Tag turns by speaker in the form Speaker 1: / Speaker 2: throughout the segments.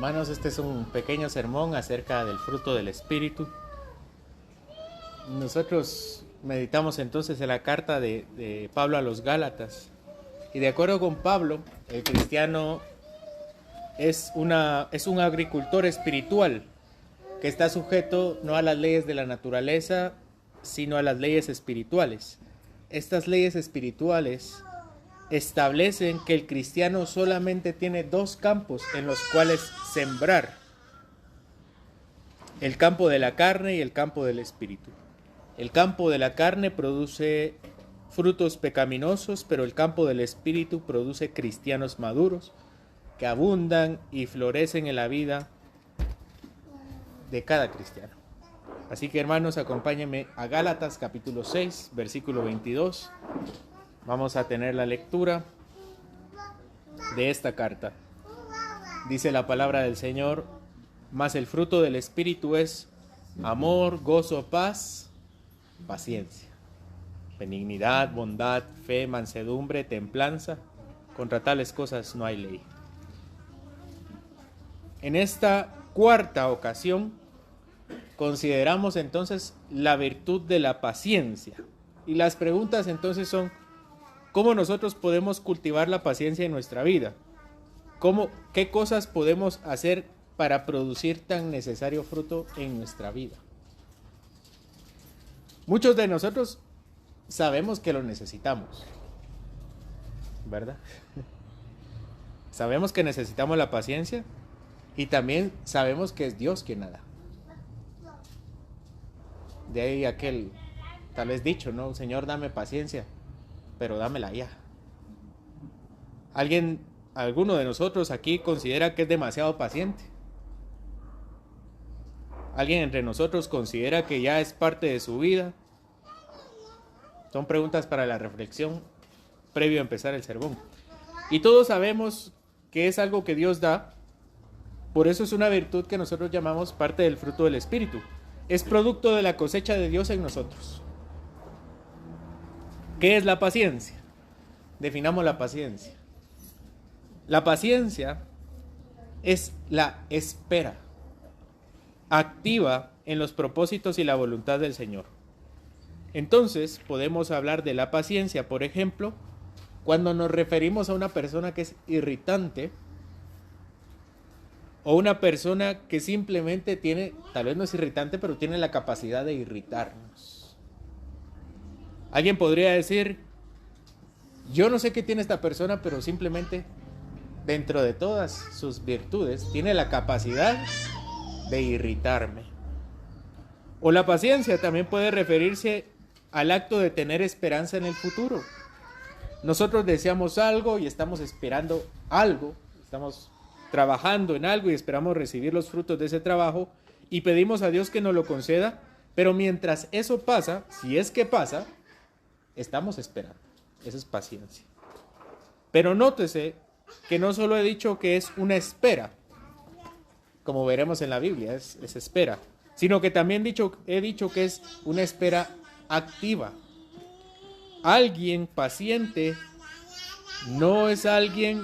Speaker 1: Hermanos, este es un pequeño sermón acerca del fruto del Espíritu. Nosotros meditamos entonces en la carta de Pablo a los Gálatas. Y de acuerdo con Pablo, el cristiano es un agricultor espiritual que está sujeto no a las leyes de la naturaleza, sino a las leyes espirituales. Estas leyes espirituales establecen que el cristiano solamente tiene dos campos en los cuales sembrar: el campo de la carne y el campo del espíritu. El campo de la carne produce frutos pecaminosos, pero el campo del espíritu produce cristianos maduros que abundan y florecen en la vida de cada cristiano. Así que, hermanos, acompáñenme a Gálatas capítulo 6, versículo 22. Vamos a tener la lectura de esta carta. Dice la palabra del Señor: mas el fruto del Espíritu es amor, gozo, paz, paciencia, benignidad, bondad, fe, mansedumbre, templanza. Contra tales cosas no hay ley. En esta cuarta ocasión consideramos entonces la virtud de la paciencia. Y las preguntas entonces son: ¿cómo nosotros podemos cultivar la paciencia en nuestra vida? ¿Qué cosas podemos hacer para producir tan necesario fruto en nuestra vida? Muchos de nosotros sabemos que lo necesitamos, ¿verdad? Sabemos que necesitamos la paciencia y también sabemos que es Dios quien la da. De ahí aquel tal vez dicho, ¿no? Señor, dame paciencia, pero dámela ya. ¿Alguno de nosotros aquí considera que es demasiado paciente? ¿Alguien entre nosotros considera que ya es parte de su vida? Son preguntas para la reflexión previo a empezar el sermón. Y todos sabemos que es algo que Dios da, por eso es una virtud que nosotros llamamos parte del fruto del Espíritu. Es producto de la cosecha de Dios en nosotros. ¿Qué es la paciencia? Definamos la paciencia. La paciencia es la espera activa en los propósitos y la voluntad del Señor. Entonces podemos hablar de la paciencia, por ejemplo, cuando nos referimos a una persona que es irritante o una persona que simplemente tal vez no es irritante, pero tiene la capacidad de irritarnos. Alguien podría decir: yo no sé qué tiene esta persona, pero simplemente dentro de todas sus virtudes tiene la capacidad de irritarme. O la paciencia también puede referirse al acto de tener esperanza en el futuro. Nosotros deseamos algo y estamos esperando algo, estamos trabajando en algo y esperamos recibir los frutos de ese trabajo y pedimos a Dios que nos lo conceda, pero mientras eso pasa, si es que pasa, estamos esperando. Eso es paciencia. Pero nótese que no solo he dicho que es una espera, como veremos en la Biblia, es espera, sino que también he dicho que es una espera activa. Alguien paciente no es alguien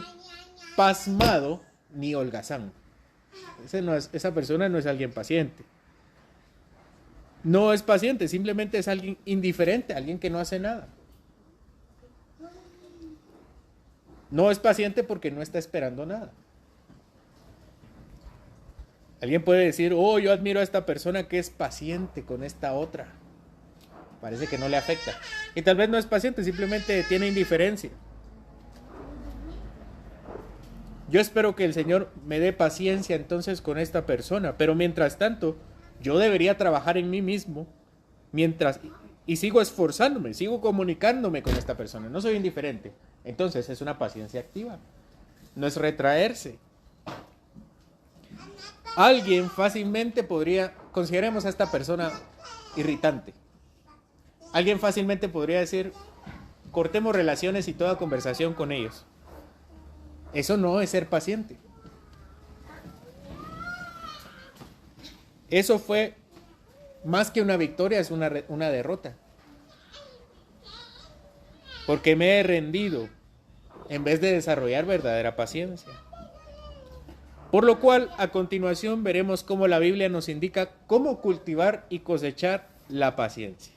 Speaker 1: pasmado ni holgazán. Esa persona no es alguien paciente. No es paciente, simplemente es alguien indiferente, alguien que no hace nada. No es paciente porque no está esperando nada. Alguien puede decir: oh, yo admiro a esta persona que es paciente con esta otra. Parece que no le afecta. Y tal vez no es paciente, simplemente tiene indiferencia. Yo espero que el Señor me dé paciencia entonces con esta persona, pero mientras tanto, yo debería trabajar en mí mismo y sigo esforzándome, sigo comunicándome con esta persona. No soy indiferente. Entonces es una paciencia activa. No es retraerse. Alguien fácilmente consideremos a esta persona irritante. Alguien fácilmente podría decir: cortemos relaciones y toda conversación con ellos. Eso no es ser paciente. Eso fue más que una victoria, es una derrota. Porque me he rendido en vez de desarrollar verdadera paciencia. Por lo cual, a continuación veremos cómo la Biblia nos indica cómo cultivar y cosechar la paciencia.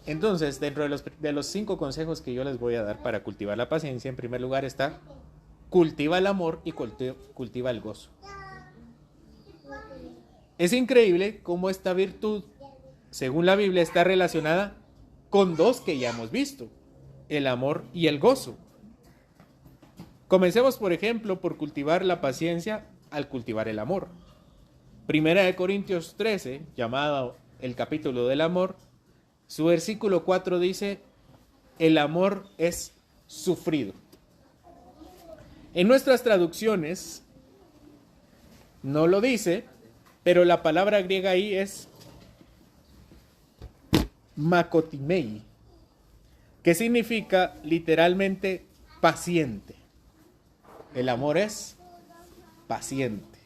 Speaker 1: Entonces, dentro de los 5 consejos que yo les voy a dar para cultivar la paciencia, en primer lugar está: cultiva el amor y cultiva el gozo. Es increíble cómo esta virtud, según la Biblia, está relacionada con 2 que ya hemos visto: el amor y el gozo. Comencemos, por ejemplo, por cultivar la paciencia al cultivar el amor. Primera de Corintios 13, llamado el capítulo del amor, su versículo 4 dice: el amor es sufrido. En nuestras traducciones no lo dice, pero la palabra griega ahí es makotimei, que significa literalmente paciente. El amor es paciente,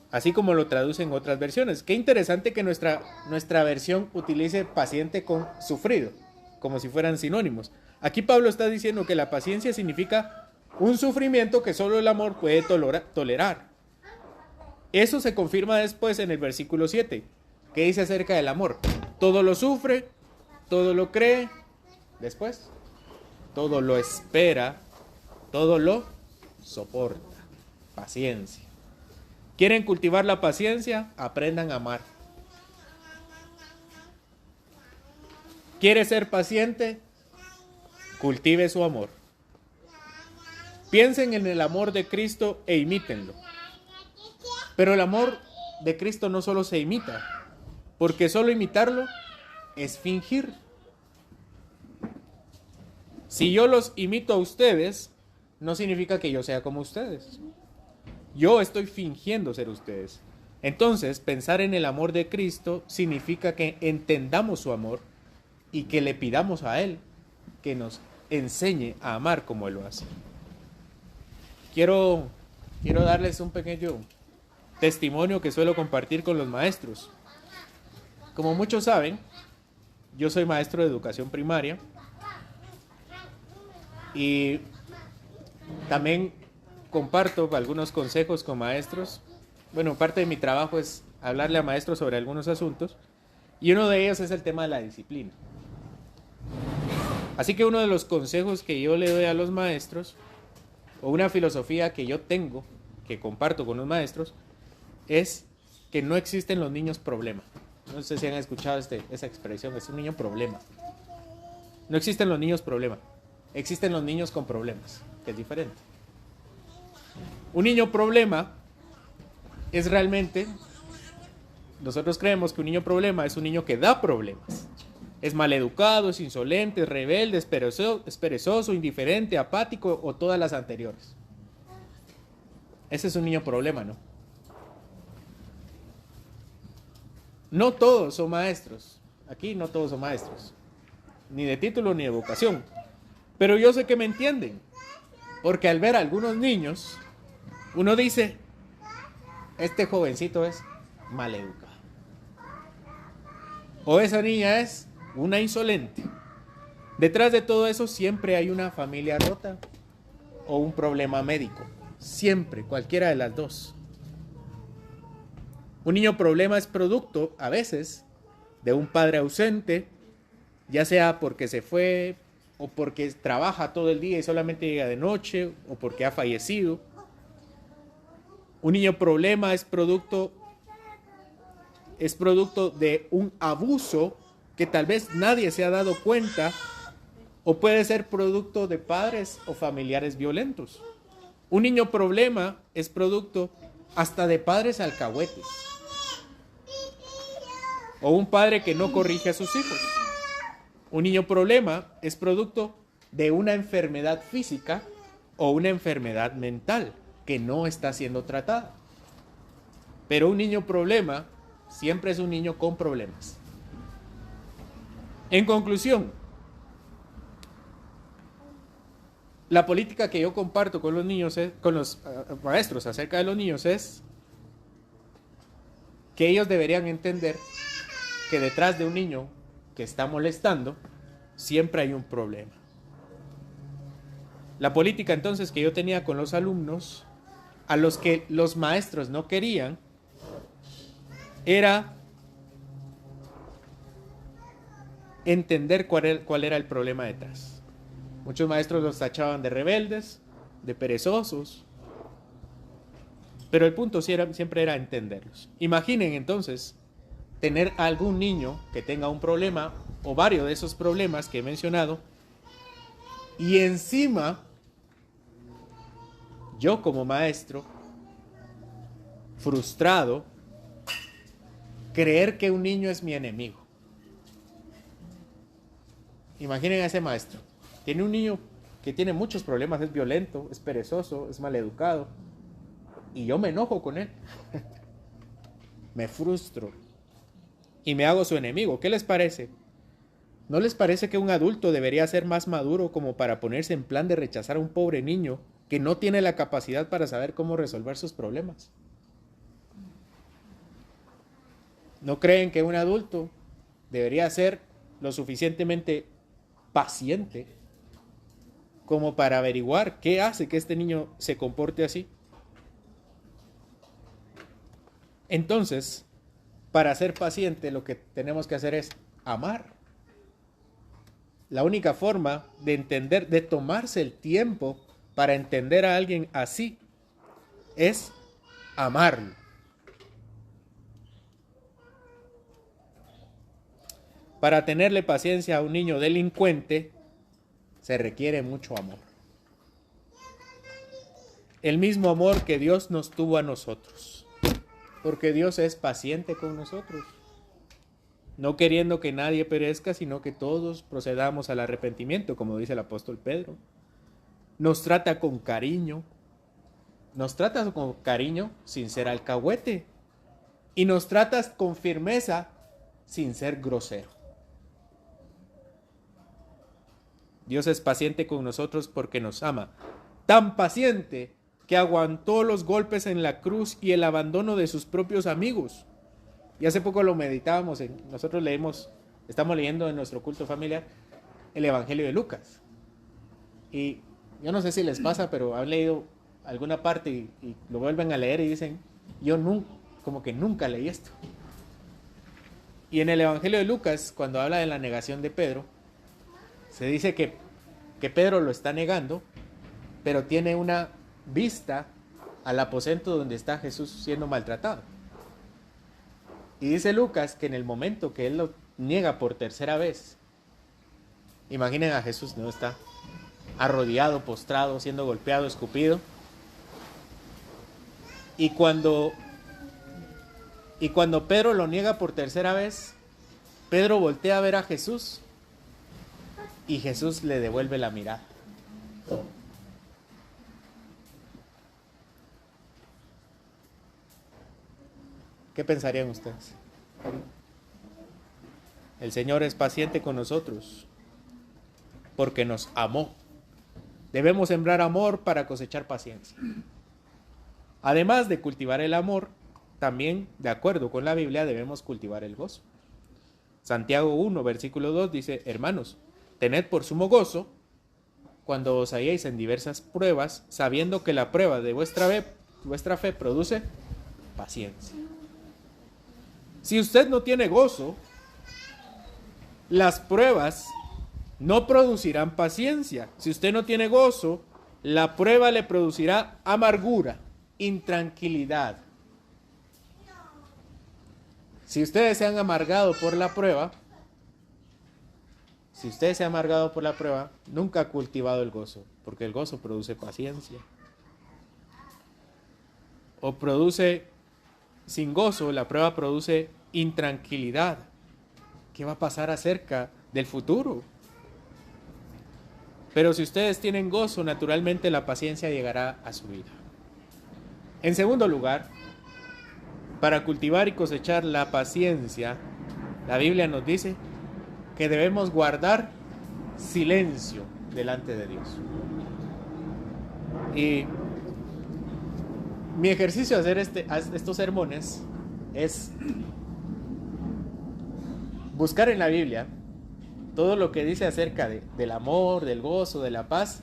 Speaker 1: así como lo traducen otras versiones. Qué interesante que nuestra versión utilice paciente con sufrido, como si fueran sinónimos. Aquí Pablo está diciendo que la paciencia significa un sufrimiento que solo el amor puede tolerar. Eso se confirma después en el versículo 7, que dice acerca del amor: todo lo sufre, todo lo cree, después todo lo espera, todo lo soporta. Paciencia. ¿Quieren cultivar la paciencia? Aprendan a amar. ¿Quiere ser paciente? Cultive su amor. Piensen en el amor de Cristo e imítenlo. Pero el amor de Cristo no solo se imita, porque solo imitarlo es fingir. Si yo los imito a ustedes, no significa que yo sea como ustedes. Yo estoy fingiendo ser ustedes. Entonces, pensar en el amor de Cristo significa que entendamos su amor y que le pidamos a Él que nos enseñe a amar como Él lo hace. Quiero darles un pequeño testimonio que suelo compartir con los maestros. Como muchos saben, yo soy maestro de educación primaria y también comparto algunos consejos con maestros. Bueno, parte de mi trabajo es hablarle a maestros sobre algunos asuntos y uno de ellos es el tema de la disciplina. Así que uno de los consejos que yo le doy a los maestros, o una filosofía que yo tengo, que comparto con los maestros, es que no existen los niños problema. No sé si han escuchado esa expresión: es un niño problema. No existen los niños problema, existen los niños con problemas, que es diferente. Un niño problema es realmente, nosotros creemos que un niño problema es un niño que da problemas. Es maleducado, es insolente, es rebelde, es perezoso, indiferente, apático o todas las anteriores. Ese es un niño problema, ¿no? No todos son maestros. Aquí no todos son maestros. Ni de título ni de vocación. Pero yo sé que me entienden. Porque al ver a algunos niños, uno dice: este jovencito es maleducado. O esa niña es una insolente. Detrás de todo eso siempre hay una familia rota o un problema médico. Siempre, cualquiera de las dos. Un niño problema es producto, a veces, de un padre ausente, ya sea porque se fue, o porque trabaja todo el día y solamente llega de noche, o porque ha fallecido. Un niño problema es producto de un abuso que tal vez nadie se ha dado cuenta, o puede ser producto de padres o familiares violentos. Un niño problema es producto hasta de padres alcahuetes, o un padre que no corrige a sus hijos. Un niño problema es producto de una enfermedad física o una enfermedad mental que no está siendo tratada. Pero un niño problema siempre es un niño con problemas. En conclusión, la política que yo comparto con los niños, con los maestros acerca de los niños, es que ellos deberían entender que detrás de un niño que está molestando siempre hay un problema. La política entonces que yo tenía con los alumnos a los que los maestros no querían era entender cuál era el problema detrás. Muchos maestros los tachaban de rebeldes, de perezosos, pero el punto siempre era entenderlos. Imaginen entonces tener a algún niño que tenga un problema o varios de esos problemas que he mencionado, y encima yo como maestro, frustrado, creer que un niño es mi enemigo. Imaginen a ese maestro. Tiene un niño que tiene muchos problemas, es violento, es perezoso, es maleducado, y yo me enojo con él. Me frustro y me hago su enemigo. ¿Qué les parece? ¿No les parece que un adulto debería ser más maduro como para ponerse en plan de rechazar a un pobre niño que no tiene la capacidad para saber cómo resolver sus problemas? ¿No creen que un adulto debería ser lo suficientemente paciente como para averiguar qué hace que este niño se comporte así? Entonces, para ser paciente, lo que tenemos que hacer es amar. La única forma de entender, de tomarse el tiempo para entender a alguien así, es amarlo. Para tenerle paciencia a un niño delincuente, se requiere mucho amor. El mismo amor que Dios nos tuvo a nosotros. Porque Dios es paciente con nosotros, no queriendo que nadie perezca, sino que todos procedamos al arrepentimiento, como dice el apóstol Pedro. Nos trata con cariño sin ser alcahuete, y nos trata con firmeza sin ser grosero. Dios es paciente con nosotros porque nos ama, tan paciente que aguantó los golpes en la cruz y el abandono de sus propios amigos. Y hace poco lo meditábamos, nosotros estamos leyendo en nuestro culto familiar el Evangelio de Lucas. Y yo no sé si les pasa, pero han leído alguna parte y lo vuelven a leer y dicen, como que nunca leí esto. Y en el Evangelio de Lucas, cuando habla de la negación de Pedro, se dice que Pedro lo está negando, pero tiene una vista al aposento donde está Jesús siendo maltratado. Y dice Lucas que en el momento que él lo niega por tercera vez, imaginen a Jesús, ¿no? Está arrodillado, postrado, siendo golpeado, escupido. Y cuando Pedro lo niega por tercera vez, Pedro voltea a ver a Jesús y Jesús le devuelve la mirada. ¿Qué pensarían ustedes? El Señor es paciente con nosotros porque nos amó. Debemos sembrar amor para cosechar paciencia. Además de cultivar el amor, también, de acuerdo con la Biblia, debemos cultivar el gozo. Santiago 1, versículo 2 dice, hermanos, tened por sumo gozo cuando os halléis en diversas pruebas, sabiendo que la prueba de vuestra fe produce paciencia. Si usted no tiene gozo, las pruebas no producirán paciencia. Si usted no tiene gozo, la prueba le producirá amargura, intranquilidad. Si ustedes se han amargado por la prueba, nunca ha cultivado el gozo, porque el gozo produce paciencia. O sin gozo, la prueba produce intranquilidad. ¿Qué va a pasar acerca del futuro? Pero si ustedes tienen gozo, naturalmente la paciencia llegará a su vida. En segundo lugar, para cultivar y cosechar la paciencia, la Biblia nos dice que debemos guardar silencio delante de Dios. Y mi ejercicio de hacer estos sermones es buscar en la Biblia todo lo que dice acerca del amor, del gozo, de la paz,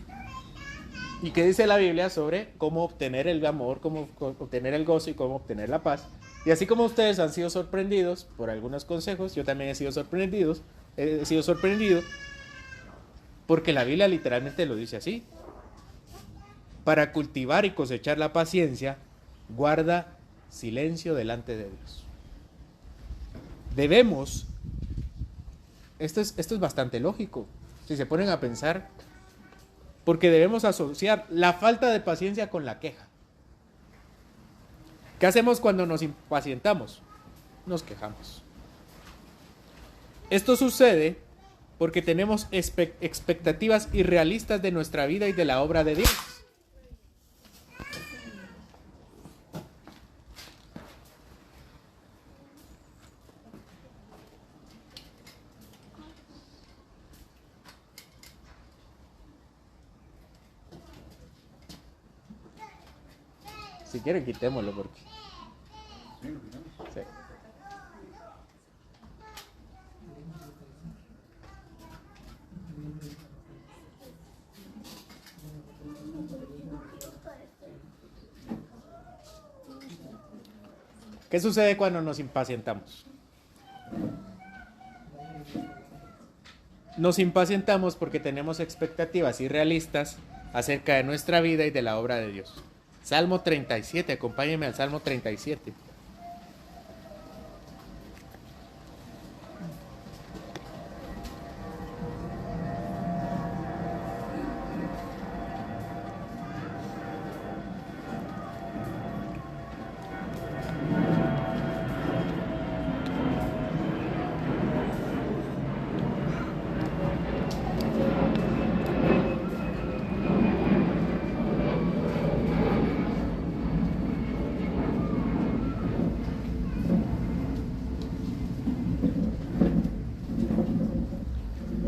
Speaker 1: ¿Y qué dice la Biblia sobre cómo obtener el amor, cómo obtener el gozo y cómo obtener la paz? Y así como ustedes han sido sorprendidos por algunos consejos, yo también he sido sorprendido porque la Biblia literalmente lo dice así. Para cultivar y cosechar la paciencia, guarda silencio delante de Dios. Debemos, esto es bastante lógico, si se ponen a pensar, porque debemos asociar la falta de paciencia con la queja. ¿Qué hacemos cuando nos impacientamos? Nos quejamos. Esto sucede porque tenemos expectativas irrealistas de nuestra vida y de la obra de Dios. Si quieren, quitémoslo porque... Sí. ¿Qué sucede cuando nos impacientamos? Nos impacientamos porque tenemos expectativas irrealistas acerca de nuestra vida y de la obra de Dios. Salmo 37, acompáñenme al Salmo 37.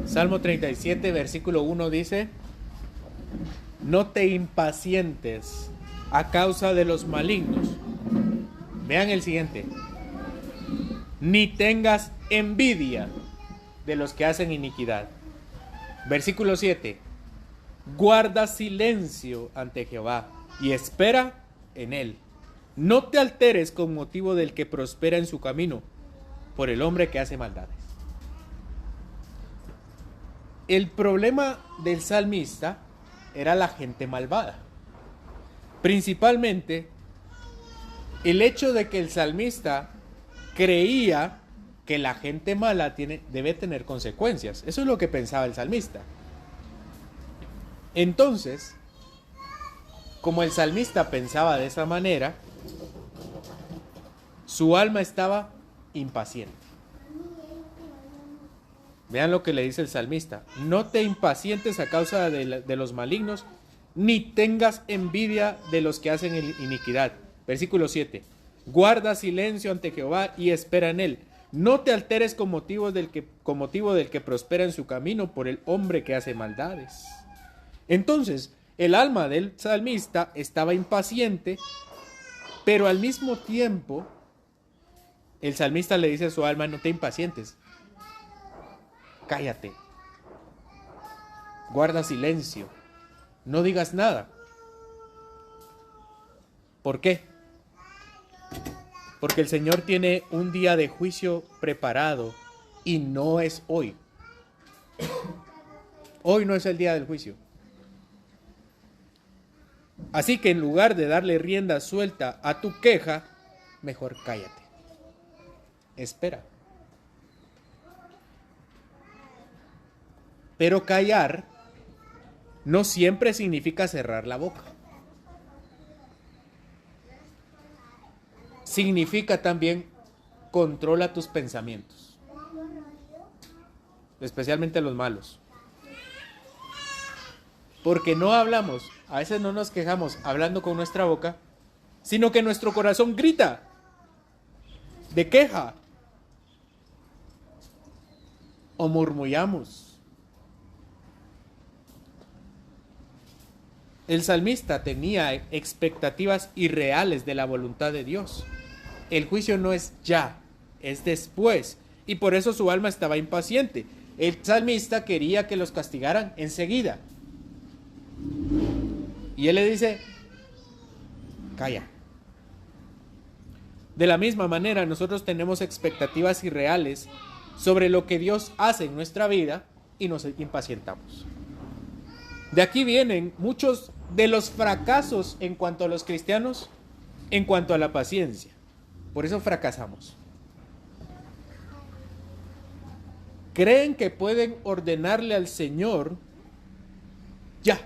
Speaker 1: Salmo 37, versículo 1 dice: no te impacientes a causa de los malignos. Vean el siguiente: ni tengas envidia de los que hacen iniquidad. Versículo 7: guarda silencio ante Jehová y espera en él. No te alteres con motivo del que prospera en su camino, por el hombre que hace maldades. El problema del salmista era la gente malvada. Principalmente el hecho de que el salmista creía que la gente mala debe tener consecuencias. Eso es lo que pensaba el salmista. Entonces, como el salmista pensaba de esa manera, su alma estaba impaciente. Vean lo que le dice el salmista: no te impacientes a causa de los malignos, ni tengas envidia de los que hacen iniquidad. Versículo 7: guarda silencio ante Jehová y espera en él. No te alteres con motivo del que prospera en su camino, por el hombre que hace maldades. Entonces, el alma del salmista estaba impaciente, pero al mismo tiempo, el salmista le dice a su alma: no te impacientes. Cállate, guarda silencio, no digas nada. ¿Por qué? Porque el Señor tiene un día de juicio preparado y no es hoy. Hoy no es el día del juicio. Así que en lugar de darle rienda suelta a tu queja, mejor cállate. Espera. Pero callar no siempre significa cerrar la boca. Significa también controla tus pensamientos, especialmente los malos. Porque no hablamos, a veces no nos quejamos hablando con nuestra boca, sino que nuestro corazón grita de queja o murmullamos. El salmista tenía expectativas irreales de la voluntad de Dios. El juicio no es ya, es después, y por eso su alma estaba impaciente. El salmista quería que los castigaran enseguida. Y él le dice, calla. De la misma manera, nosotros tenemos expectativas irreales sobre lo que Dios hace en nuestra vida y nos impacientamos. De aquí vienen muchos de los fracasos en cuanto a los cristianos, en cuanto a la paciencia. Por eso fracasamos. Creen que pueden ordenarle al Señor ya.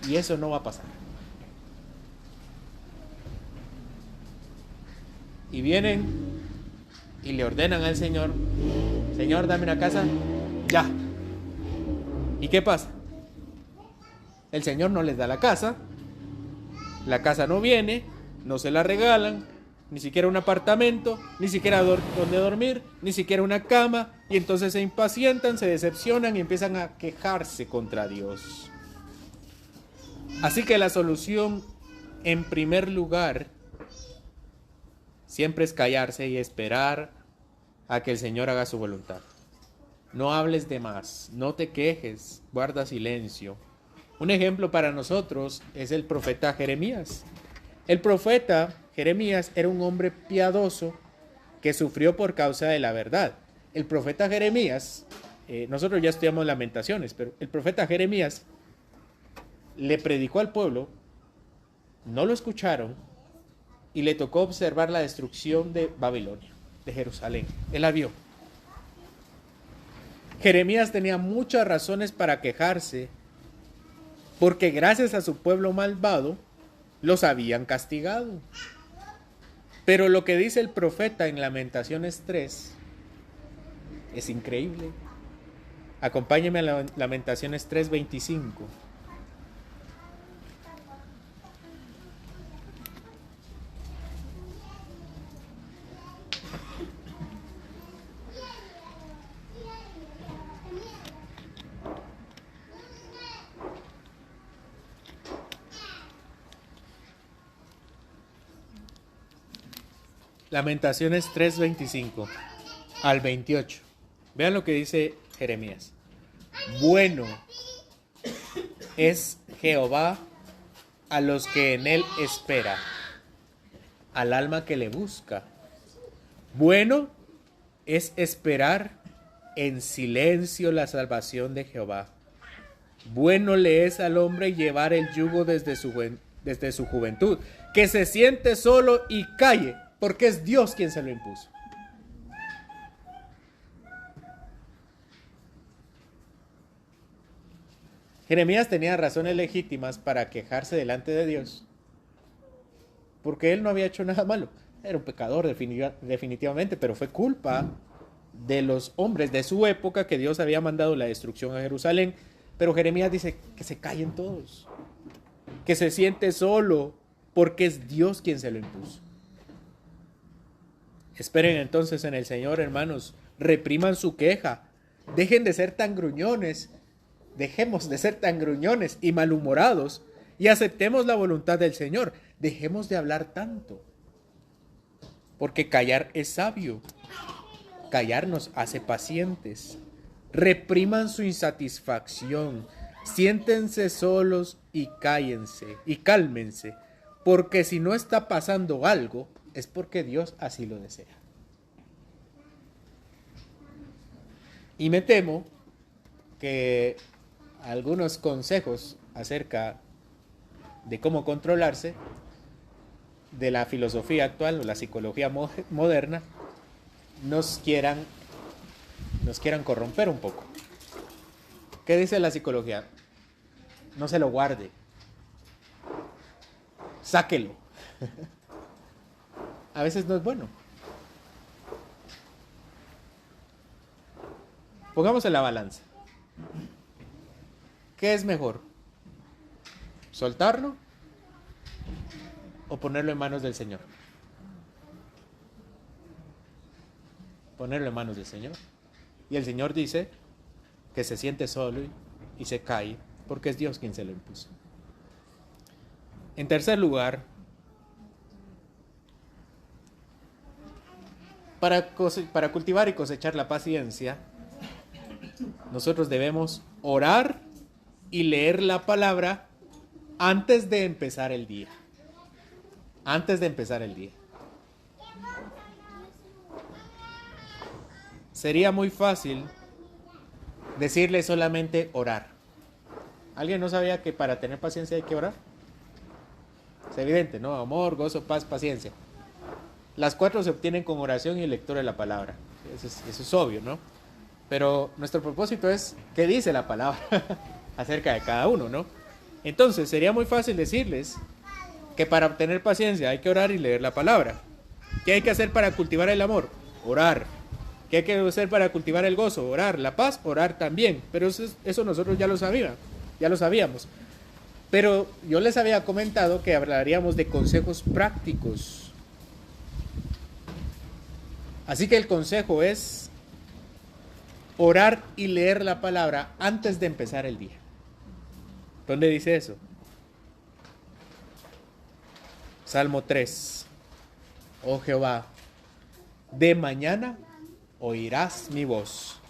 Speaker 1: Y eso no va a pasar. Y vienen y le ordenan al Señor, Señor, dame una casa, ya. ¿Y qué pasa? El Señor no les da la casa no viene, no se la regalan, ni siquiera un apartamento, ni siquiera donde dormir, ni siquiera una cama, y entonces se impacientan, se decepcionan y empiezan a quejarse contra Dios. Así que la solución, en primer lugar, siempre es callarse y esperar a que el Señor haga su voluntad. No hables de más, no te quejes, guarda silencio. Un ejemplo para nosotros es el profeta Jeremías. El profeta Jeremías era un hombre piadoso que sufrió por causa de la verdad. El profeta Jeremías, nosotros ya estudiamos Lamentaciones, pero el profeta Jeremías le predicó al pueblo, no lo escucharon y le tocó observar la destrucción de Babilonia, de Jerusalén. Él la vio. Jeremías tenía muchas razones para quejarse porque gracias a su pueblo malvado los habían castigado. Pero lo que dice el profeta en Lamentaciones 3 es increíble. Acompáñeme a Lamentaciones 3:25. Lamentaciones 3:25 al 28. Vean lo que dice Jeremías. Bueno es Jehová a los que en él espera, al alma que le busca. Bueno es esperar en silencio la salvación de Jehová. Bueno le es al hombre llevar el yugo desde su juventud, que se siente solo y calle, porque es Dios quien se lo impuso. Jeremías tenía razones legítimas para quejarse delante de Dios, porque él no había hecho nada malo. Era un pecador definitivamente, pero fue culpa de los hombres de su época que Dios había mandado la destrucción a Jerusalén. Pero Jeremías dice que se callen todos, que se siente solo, porque es Dios quien se lo impuso. Esperen entonces en el Señor, hermanos, repriman su queja, dejen de ser tan gruñones, dejemos de ser tan gruñones y malhumorados y aceptemos la voluntad del Señor. Dejemos de hablar tanto, porque callar es sabio, callar nos hace pacientes. Repriman su insatisfacción, siéntense solos y cállense y cálmense, porque si no está pasando algo, es porque Dios así lo desea. Y me temo que algunos consejos acerca de cómo controlarse de la filosofía actual o la psicología moderna nos quieran corromper un poco. ¿Qué dice la psicología? No se lo guarde. Sáquelo. A veces no es bueno. Pongamos en la balanza. ¿Qué es mejor? ¿Soltarlo o ponerlo en manos del Señor? Ponerlo en manos del Señor. Y el Señor dice que se siente solo y se cae porque es Dios quien se lo impuso. En tercer lugar, para cultivar y cosechar la paciencia, nosotros debemos orar y leer la palabra antes de empezar el día. Antes de empezar el día. Sería muy fácil decirle solamente orar. ¿Alguien no sabía que para tener paciencia hay que orar? Es evidente, ¿no? Amor, gozo, paz, paciencia. Las 4 se obtienen con oración y lectura de la palabra. Eso es obvio, ¿no? Pero nuestro propósito es qué dice la palabra acerca de cada uno, ¿no? Entonces sería muy fácil decirles que para obtener paciencia hay que orar y leer la palabra. ¿Qué hay que hacer para cultivar el amor? Orar. ¿Qué hay que hacer para cultivar el gozo? Orar. La paz, orar también. Pero eso nosotros ya lo sabíamos. Pero yo les había comentado que hablaríamos de consejos prácticos. Así que el consejo es orar y leer la palabra antes de empezar el día. ¿Dónde dice eso? Salmo 3. Oh Jehová, de mañana oirás mi voz.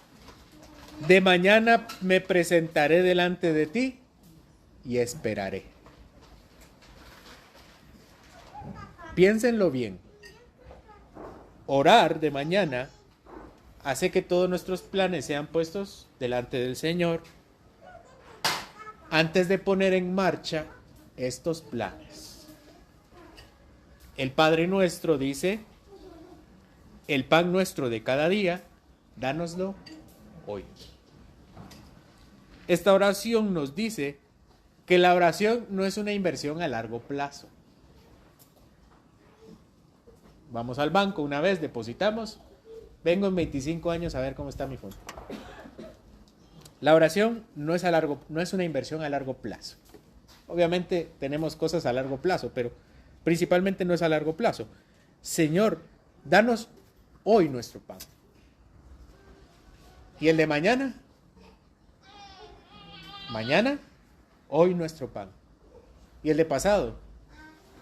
Speaker 1: De mañana me presentaré delante de ti y esperaré. Piénsenlo bien. Orar de mañana hace que todos nuestros planes sean puestos delante del Señor antes de poner en marcha estos planes. El Padre nuestro dice, el pan nuestro de cada día, dánoslo hoy. Esta oración nos dice que la oración no es una inversión a largo plazo. Vamos al banco una vez, depositamos, vengo en 25 años a ver cómo está mi fondo. La oración no es una inversión a largo plazo. Obviamente tenemos cosas a largo plazo, pero principalmente no es a largo plazo. Señor, danos hoy nuestro pan. ¿Y el de mañana? Mañana, hoy nuestro pan. ¿Y el de pasado?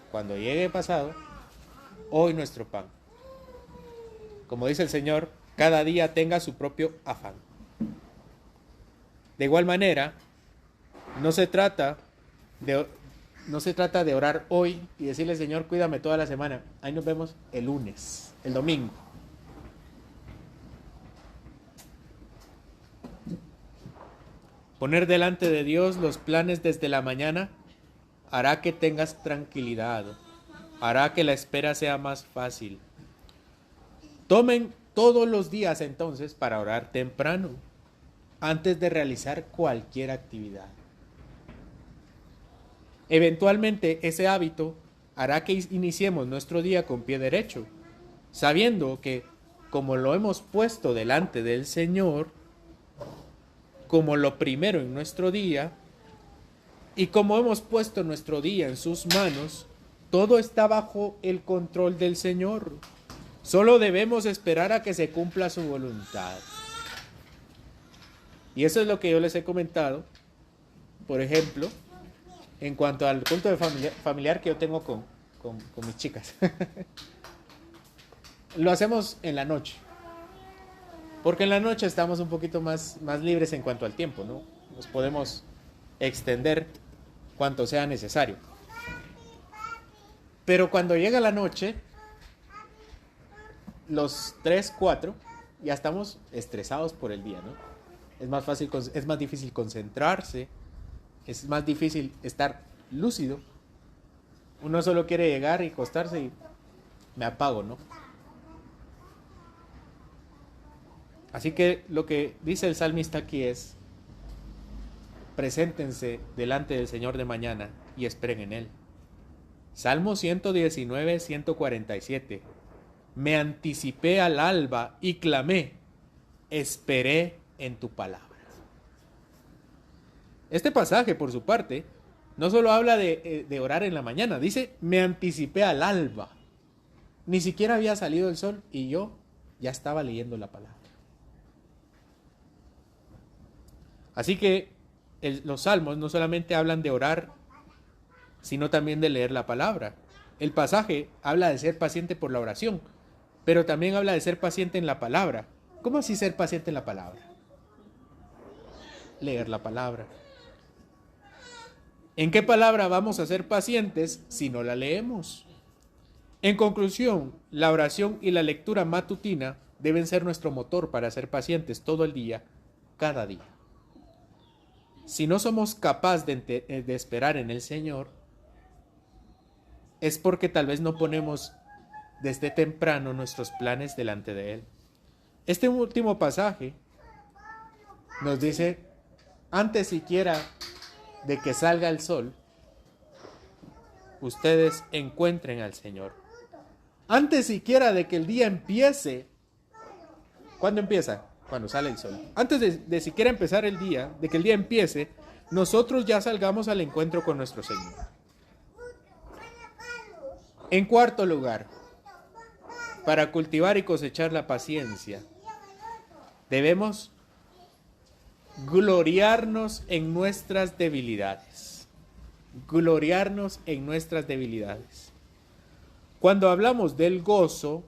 Speaker 1: Cuando llegue pasado, hoy nuestro pan. Como dice el Señor, cada día tenga su propio afán. De igual manera, no se trata de orar hoy y decirle, Señor, cuídame toda la semana. Ahí nos vemos el lunes, el domingo. Poner delante de Dios los planes desde la mañana hará que tengas tranquilidad, hará que la espera sea más fácil. Tomen todos los días entonces para orar temprano, antes de realizar cualquier actividad. Eventualmente ese hábito hará que iniciemos nuestro día con pie derecho, sabiendo que como lo hemos puesto delante del Señor, como lo primero en nuestro día, y como hemos puesto nuestro día en sus manos, todo está bajo el control del Señor. Solo debemos esperar a que se cumpla su voluntad. Y eso es lo que yo les he comentado, por ejemplo, en cuanto al culto de familiar que yo tengo con mis chicas. Lo hacemos en la noche. Porque en la noche estamos un poquito más libres en cuanto al tiempo, ¿no? Nos podemos extender cuanto sea necesario. Pero cuando llega la noche, los 3, 4, ya estamos estresados por el día, ¿no? Es más difícil concentrarse, es más difícil estar lúcido. Uno solo quiere llegar y acostarse y me apago, ¿no? Así que lo que dice el salmista aquí es, preséntense delante del Señor de mañana y esperen en Él. Salmo 119, 147. Me anticipé al alba y clamé, esperé en tu palabra. Este pasaje, por su parte, no solo habla de orar en la mañana, dice, me anticipé al alba. Ni siquiera había salido el sol y yo ya estaba leyendo la palabra. Así que los salmos no solamente hablan de orar, sino también de leer la palabra. El pasaje habla de ser paciente por la oración, pero también habla de ser paciente en la palabra. ¿Cómo así ser paciente en la palabra? Leer la palabra. ¿En qué palabra vamos a ser pacientes si no la leemos? En conclusión, la oración y la lectura matutina deben ser nuestro motor para ser pacientes todo el día, cada día. Si no somos capaces de esperar en el Señor, es porque tal vez no ponemos desde temprano nuestros planes delante de Él. Este último pasaje nos dice, antes siquiera de que salga el sol, ustedes encuentren al Señor. Antes siquiera de que el día empiece. ¿Cuándo empieza? Cuando sale el sol. Antes de siquiera empezar el día, de que el día empiece, nosotros ya salgamos al encuentro con nuestro Señor. En cuarto lugar, para cultivar y cosechar la paciencia, debemos gloriarnos en nuestras debilidades. Gloriarnos en nuestras debilidades. Cuando hablamos del gozo,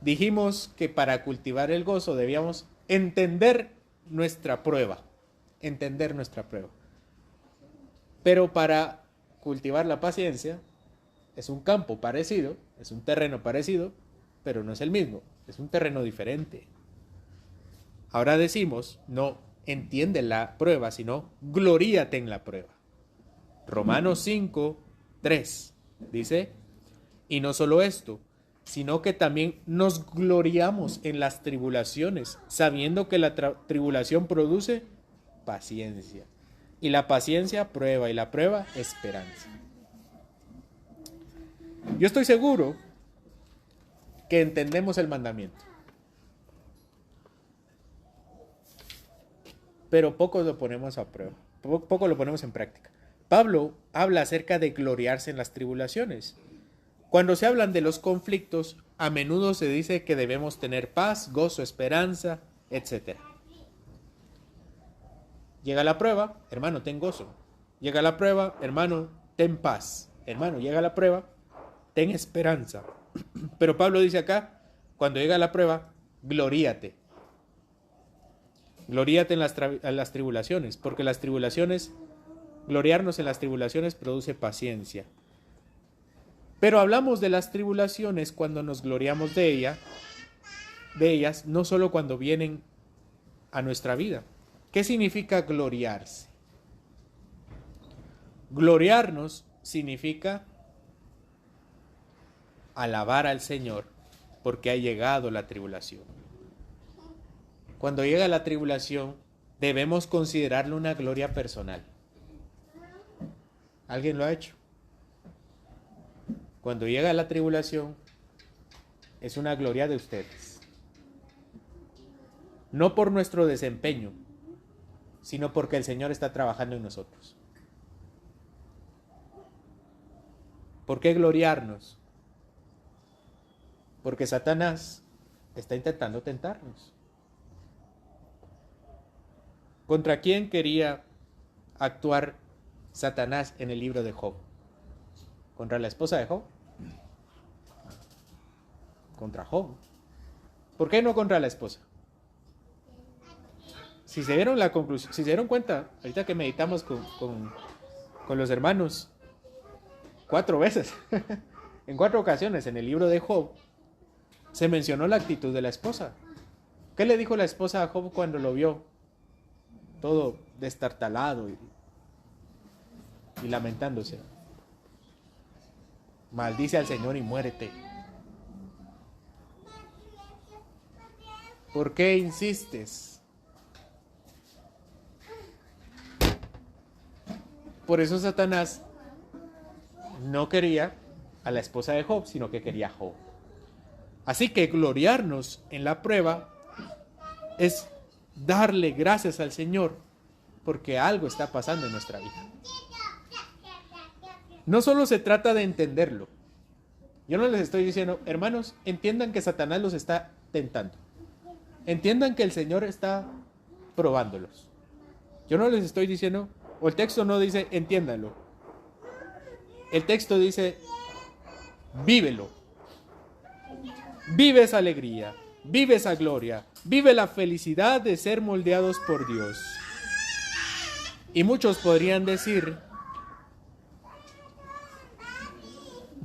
Speaker 1: dijimos que para cultivar el gozo debíamos entender nuestra prueba. Entender nuestra prueba. Pero para cultivar la paciencia, es un campo parecido, es un terreno parecido, pero no es el mismo, es un terreno diferente. Ahora decimos, no entiende la prueba, sino gloríate en la prueba. Romanos 5, 3 dice, y no solo esto, sino que también nos gloriamos en las tribulaciones, sabiendo que la tribulación produce paciencia. Y la paciencia prueba, y la prueba esperanza. Yo estoy seguro que entendemos el mandamiento, pero poco lo ponemos a prueba, poco lo ponemos en práctica. Pablo habla acerca de gloriarse en las tribulaciones. Cuando se hablan de los conflictos, a menudo se dice que debemos tener paz, gozo, esperanza, etc. Llega la prueba, hermano, ten gozo. Llega la prueba, hermano, ten paz. Hermano, llega la prueba, ten esperanza. Pero Pablo dice acá, cuando llega la prueba, gloríate. Gloríate en las tribulaciones, porque las tribulaciones, gloriarnos en las tribulaciones produce paciencia. Pero hablamos de las tribulaciones cuando nos gloriamos de ellas, no solo cuando vienen a nuestra vida. ¿Qué significa gloriarse? Gloriarnos significa alabar al Señor porque ha llegado la tribulación. Cuando llega la tribulación, debemos considerarlo una gloria personal. ¿Alguien lo ha hecho? Cuando llega la tribulación, es una gloria de ustedes. No por nuestro desempeño, sino porque el Señor está trabajando en nosotros. ¿Por qué gloriarnos? Porque Satanás está intentando tentarnos. ¿Contra quién quería actuar Satanás en el libro de Job? ¿Contra la esposa de Job? Contra Job. ¿Por qué no contra la esposa? Si se dieron la conclusión, si se dieron cuenta, ahorita que meditamos con los hermanos 4 veces, en 4 ocasiones en el libro de Job, se mencionó la actitud de la esposa. ¿Qué le dijo la esposa a Job cuando lo vio todo destartalado y lamentándose? Maldice al Señor y muérete. ¿Por qué insistes? Por eso Satanás no quería a la esposa de Job, sino que quería a Job. Así que gloriarnos en la prueba es darle gracias al Señor porque algo está pasando en nuestra vida. No solo se trata de entenderlo. Yo no les estoy diciendo, hermanos, entiendan que Satanás los está tentando. Entiendan que el Señor está probándolos. Yo no les estoy diciendo, o el texto no dice, entiéndanlo. El texto dice, vívelo. Vive esa alegría, vive esa gloria, vive la felicidad de ser moldeados por Dios. Y muchos podrían decir,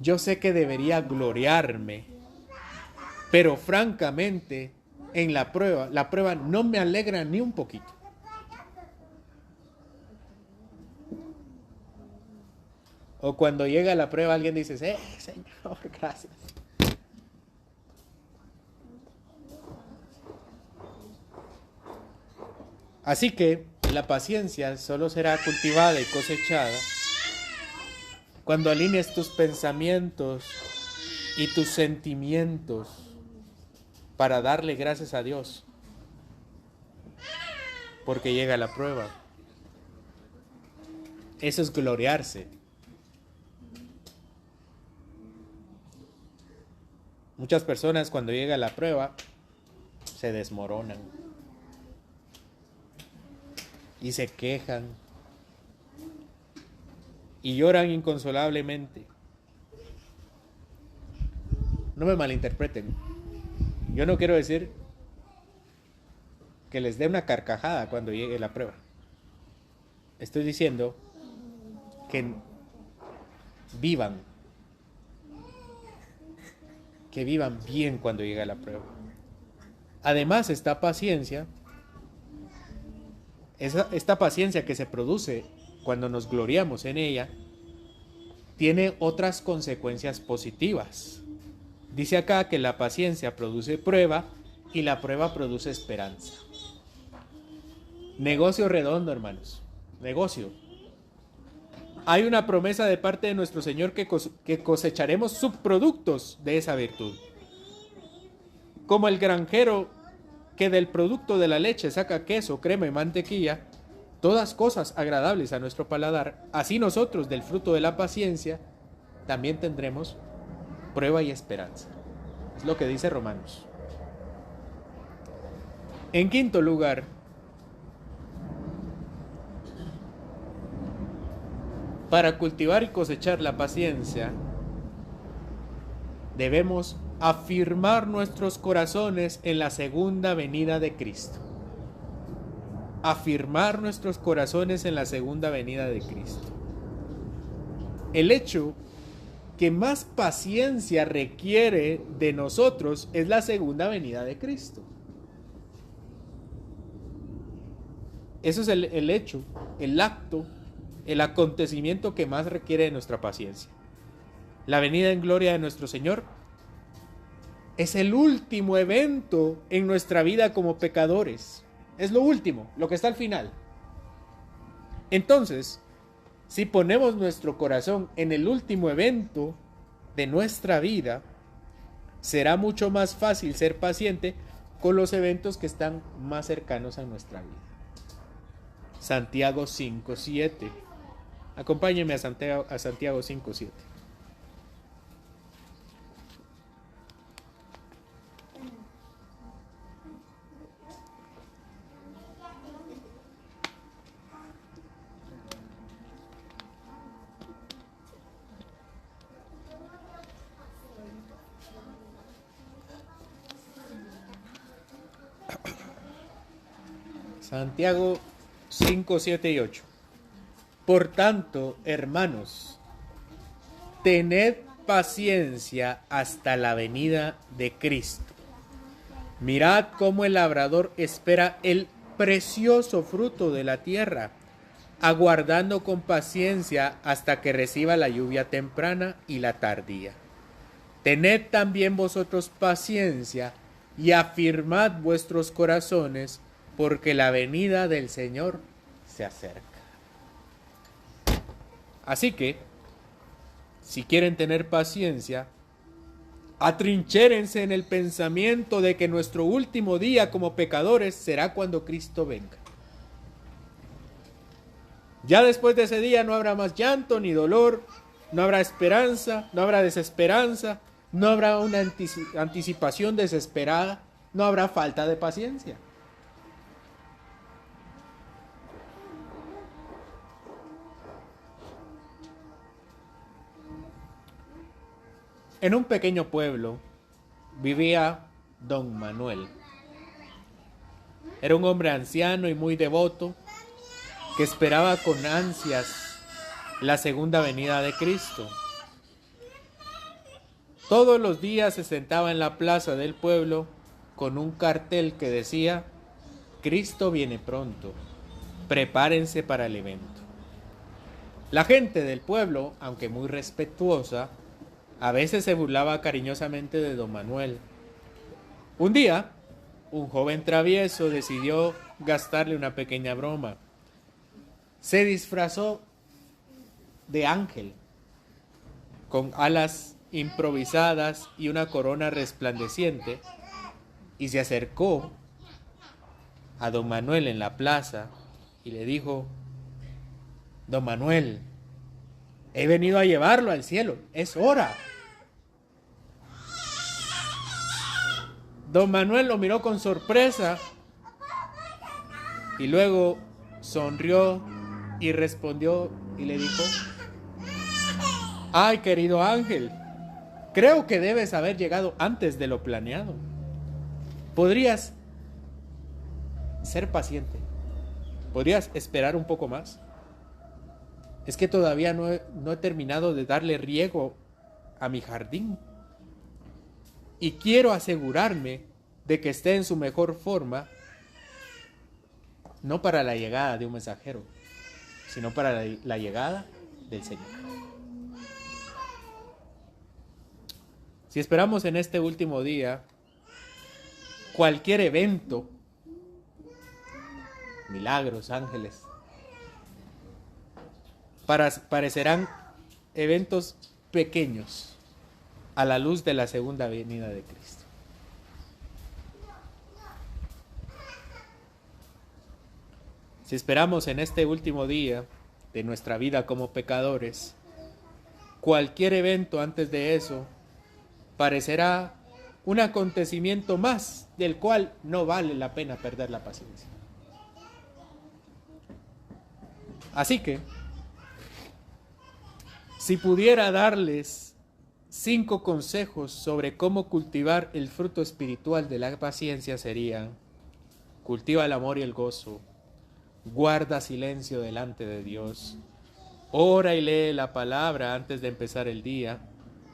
Speaker 1: yo sé que debería gloriarme, pero francamente, en la prueba no me alegra ni un poquito. O cuando llega la prueba alguien dice, Señor, gracias. Así que la paciencia solo será cultivada y cosechada cuando alinees tus pensamientos y tus sentimientos para darle gracias a Dios, porque llega la prueba. Eso es gloriarse. Muchas personas cuando llega la prueba se desmoronan y se quejan y lloran inconsolablemente. No me malinterpreten. Yo no quiero decir que les dé una carcajada cuando llegue la prueba. Estoy diciendo que vivan bien cuando llega la prueba. Además, esta paciencia que se produce cuando nos gloriamos en ella, tiene otras consecuencias positivas. Dice acá que la paciencia produce prueba y la prueba produce esperanza. Negocio redondo, hermanos. Negocio. Hay una promesa de parte de nuestro Señor que cosecharemos subproductos de esa virtud. Como el granjero que del producto de la leche saca queso, crema y mantequilla, todas cosas agradables a nuestro paladar, así nosotros del fruto de la paciencia también tendremos prueba y esperanza. Es lo que dice Romanos. En quinto lugar, para cultivar y cosechar la paciencia, debemos afirmar nuestros corazones en la segunda venida de Cristo. Afirmar nuestros corazones en la segunda venida de Cristo. El hecho que más paciencia requiere de nosotros es la segunda venida de Cristo. Eso es el hecho, el acto, el acontecimiento que más requiere de nuestra paciencia. La venida en gloria de nuestro Señor es el último evento en nuestra vida como pecadores. Es lo último, lo que está al final. Entonces, si ponemos nuestro corazón en el último evento de nuestra vida, será mucho más fácil ser paciente con los eventos que están más cercanos a nuestra vida. Santiago 5:7. Acompáñenme a Santiago 5:7. Santiago 5, 7 y 8. Por tanto, hermanos, tened paciencia hasta la venida de Cristo. Mirad cómo el labrador espera el precioso fruto de la tierra, aguardando con paciencia hasta que reciba la lluvia temprana y la tardía. Tened también vosotros paciencia y afirmad vuestros corazones, porque la venida del Señor se acerca. Así que, si quieren tener paciencia, atrinchérense en el pensamiento de que nuestro último día como pecadores será cuando Cristo venga. Ya después de ese día no habrá más llanto ni dolor, no habrá esperanza, no habrá desesperanza, no habrá una anticipación desesperada, no habrá falta de paciencia. En un pequeño pueblo vivía don Manuel. Era un hombre anciano y muy devoto, que esperaba con ansias la segunda venida de Cristo. Todos los días se sentaba en la plaza del pueblo con un cartel que decía: Cristo viene pronto, prepárense para el evento. La gente del pueblo, aunque muy respetuosa, a veces se burlaba cariñosamente de don Manuel. Un día, un joven travieso decidió gastarle una pequeña broma. Se disfrazó de ángel, con alas improvisadas y una corona resplandeciente, y se acercó a don Manuel en la plaza y le dijo: Don Manuel, he venido a llevarlo al cielo, es hora. Don Manuel lo miró con sorpresa y luego sonrió y respondió y le dijo: Ay, querido ángel, creo que debes haber llegado antes de lo planeado. ¿Podrías ser paciente? ¿Podrías esperar un poco más? Es que todavía no he terminado de darle riego a mi jardín. Y quiero asegurarme de que esté en su mejor forma, no para la llegada de un mensajero, sino para la llegada del Señor. Si esperamos en este último día, cualquier evento, milagros, ángeles, parecerán eventos pequeños a la luz de la segunda venida de Cristo. Si esperamos en este último día de nuestra vida como pecadores, cualquier evento antes de eso parecerá un acontecimiento más del cual no vale la pena perder la paciencia. Así que, si pudiera darles 5 consejos sobre cómo cultivar el fruto espiritual de la paciencia, serían: cultiva el amor y el gozo, guarda silencio delante de Dios, ora y lee la palabra antes de empezar el día,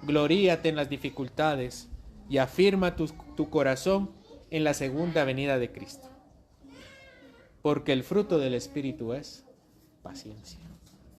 Speaker 1: gloríate en las dificultades y afirma tu corazón en la segunda venida de Cristo. Porque el fruto del Espíritu es paciencia.